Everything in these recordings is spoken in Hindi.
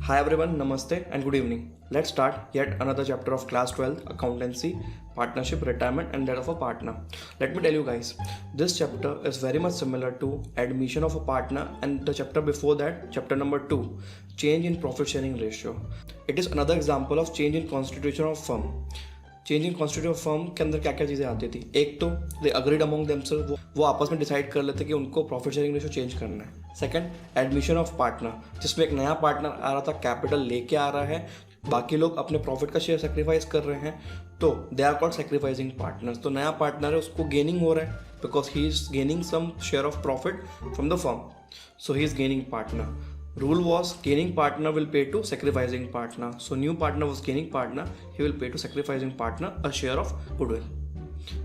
Hi everyone, Namaste and good evening. Let's start yet another chapter of class 12 accountancy, partnership, retirement and death of a partner. Let me tell you guys, this chapter is very much similar to admission of a partner and the chapter before that, chapter number 2, change in profit sharing ratio. It is another example of change in constitution of firm. Change in constitution of firm के अंदर क्या क्या चीज़ें आती थी। एक तो दे अग्रीड अमंग देमसेल्फ, वो आपस में डिसाइड कर लेते कि उनको प्रॉफिट शेयरिंग रेशियो चेंज करना है। सेकंड, एडमिशन ऑफ पार्टनर, जिसमें एक नया पार्टनर आ रहा था, कैपिटल लेके आ रहा है, बाकी लोग अपने प्रॉफिट का शेयर सेक्रीफाइस कर रहे हैं, तो they are called sacrificing partners. तो नया पार्टनर है, उसको गेनिंग हो रहा है because he is gaining some share of profit from the firm, so he is gaining partner. Rule was gaining partner will pay to sacrificing partner. So new partner was gaining partner, he will pay to sacrificing partner a share of goodwill.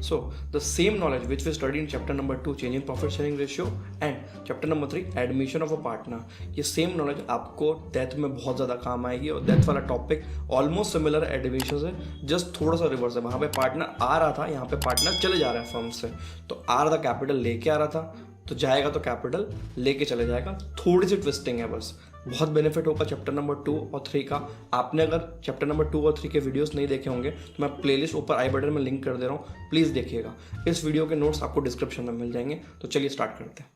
So the same knowledge which we studied in chapter number 2 change in profit sharing ratio and chapter number 3 admission of a partner, ये same knowledge आपको डेथ में बहुत ज़्यादा काम आएगी. और डेथ वाला टॉपिक ऑलमोस्ट सिमिलर एडमिशन से, जस्ट थोड़ा सा रिवर्स है. वहाँ पे पार्टनर आ रहा था, यहाँ पे पार्टनर चले जा रहा है फर्म से. तो आ रहा था कैपिटल लेके आ रहा था, तो जाएगा तो कैपिटल लेके चले जाएगा. थोड़ी सी ट्विस्टिंग है बस. बहुत बेनिफिट होगा चैप्टर नंबर 2 और 3 का. आपने अगर चैप्टर नंबर 2 और 3 के वीडियोस नहीं देखे होंगे तो मैं प्लेलिस्ट ऊपर आई बटन में लिंक कर दे रहा हूँ, प्लीज़ देखिएगा. इस वीडियो के नोट्स आपको डिस्क्रिप्शन में मिल जाएंगे. तो चलिए स्टार्ट करते हैं.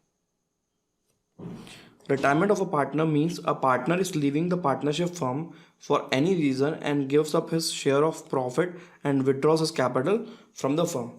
Retirement of a partner means a partner is leaving the partnership firm for any reason and gives up his share of profit and withdraws his capital from the firm.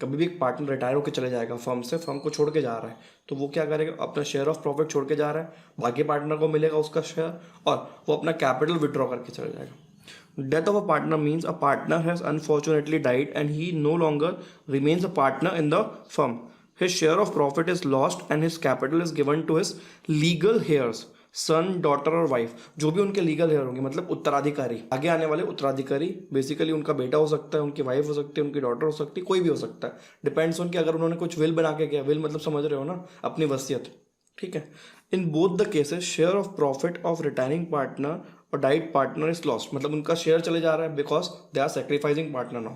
कभी भी एक पार्टनर रिटायर होकर चले जाएगा फर्म से, फर्म को छोड़ के जा रहा है, तो वो क्या करेगा, अपना शेयर ऑफ प्रॉफिट छोड़ के जा रहा है, बाकी पार्टनर को मिलेगा उसका शेयर और वो अपना कैपिटल विड्रॉ करके चले जाएगा. Death of a partner means a partner has unfortunately died and he no longer remains a partner in the firm. His share of profit is lost and his capital is given to his legal heirs, son, daughter और वाइफ, जो भी उनके लीगल हेयर होंगे, मतलब उत्तराधिकारी, आगे आने वाले उत्तराधिकारी. बेसिकली उनका बेटा हो सकता है, उनकी वाइफ हो सकती है, उनकी डॉटर हो सकती है, कोई भी हो सकता है. डिपेंड्स ऑन कि अगर उन्होंने कुछ विल बना के किया, विल मतलब समझ रहे हो ना, अपनी वसीयत. ठीक है. In both the cases share of profit of retiring partner और डाइट पार्टनर इज लॉस्ट. मतलब उनका शेयर चले जा रहा है because they are sacrificing partner now.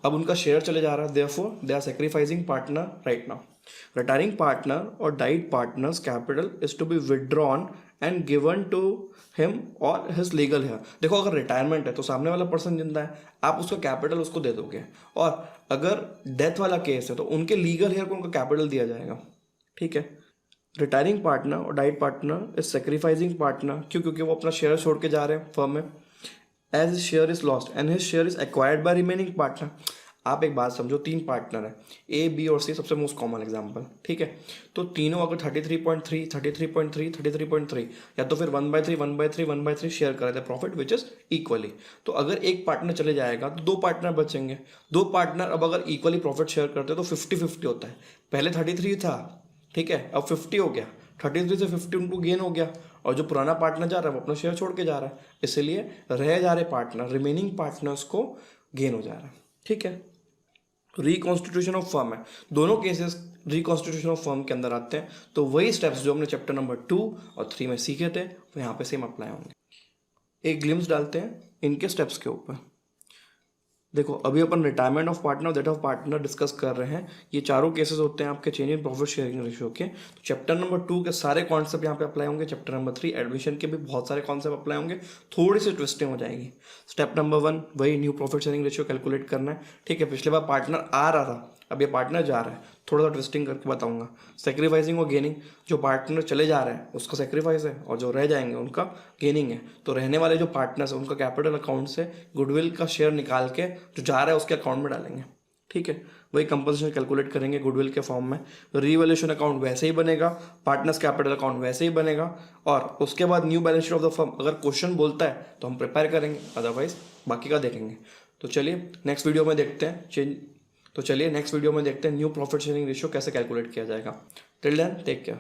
अब उनका शेयर चले जा रहा है, therefore they are sacrificing partner right now. Retiring partner or died partner's capital is to be withdrawn and given to him or his legal heir. देखो, अगर रिटायरमेंट है तो सामने वाला पर्सन जिंदा है, आप उसका कैपिटल उसको दे दोगे. और अगर डेथ वाला केस है तो उनके लीगल हेयर को उनका कैपिटल दिया जाएगा. ठीक है. रिटायरिंग पार्टनर और died partner is sacrificing partner. क्यों? क्योंकि वो अपना शेयर छोड़ के जा रहे हैं फर्म में. As his share is lost and his share is acquired by remaining partner. आप एक बात समझो, 3 पार्टनर है, ए, बी और सी, सबसे मोस्ट कॉमन एग्जांपल. ठीक है. तो तीनों अगर 33.3, 33.3, 33.3 या तो फिर 1/3, 1/3, 1/3 शेयर कर रहे थे प्रॉफिट विच इज इक्वली. तो अगर एक पार्टनर चले जाएगा तो 2 पार्टनर बचेंगे. 2 पार्टनर अब अगर इक्वली प्रॉफिट शेयर करते तो 50-50 होता है. पहले 33 था, ठीक है, अब 50 हो गया. 33 से 50 उनको गेन हो गया और जो पुराना पार्टनर जा रहा है वो अपना शेयर छोड़ के जा रहा है, इसलिए रह जा रहे पार्टनर, रिमेनिंग पार्टनर्स को गेन हो जा रहा है. ठीक है. रिकॉन्स्टिट्यूशन ऑफ फर्म है. दोनों केसेस रिकॉन्स्टिट्यूशन ऑफ फर्म के अंदर आते हैं. तो वही स्टेप्स जो हमने चैप्टर नंबर 2 और 3 में सीखे थे वो यहाँ पे सेम अप्लाई होंगे. एक ग्लिम्स डालते हैं इनके स्टेप्स के ऊपर. देखो, अभी अपन रिटायरमेंट ऑफ पार्टनर और डेथ ऑफ पार्टनर डिस्कस कर रहे हैं. ये चारों केसेस होते हैं आपके change in profit sharing ratio के. तो चैप्टर नंबर 2 के सारे कॉन्सेप्ट यहाँ पे अप्लाई होंगे. चैप्टर नंबर 3 एडमिशन के भी बहुत सारे कॉन्सेप्ट अप्लाई होंगे. थोड़ी सी ट्विस्टिंग हो जाएगी. स्टेप नंबर 1 वही new profit sharing ratio calculate करना है. ठीक है. पिछले बार पार्टनर आ रहा था, अब ये पार्टनर जा रहा है. थोड़ा सा ट्विस्टिंग करके बताऊंगा. सेक्रीफाइसिंग और गेनिंग, जो पार्टनर चले जा रहे हैं उसका सेक्रीफाइस है और जो रह जाएंगे उनका गेनिंग है. तो रहने वाले जो पार्टनर्स हैं उनका कैपिटल अकाउंट से गुडविल का शेयर निकाल के जो जा रहा है उसके अकाउंट में डालेंगे. ठीक है. वही कंपनसेशन कैलकुलेट करेंगे गुडविल के फॉर्म में. रीवैल्यूएशन अकाउंट वैसे ही बनेगा, पार्टनर्स कैपिटल अकाउंट वैसे ही बनेगा और उसके बाद new balance sheet of the firm अगर क्वेश्चन बोलता है तो हम प्रिपेयर करेंगे, अदरवाइज बाकी का देखेंगे. तो चलिए नेक्स्ट वीडियो में देखते हैं न्यू प्रॉफिट शेयरिंग रेशियो कैसे कैलकुलेट किया जाएगा. Till then take care.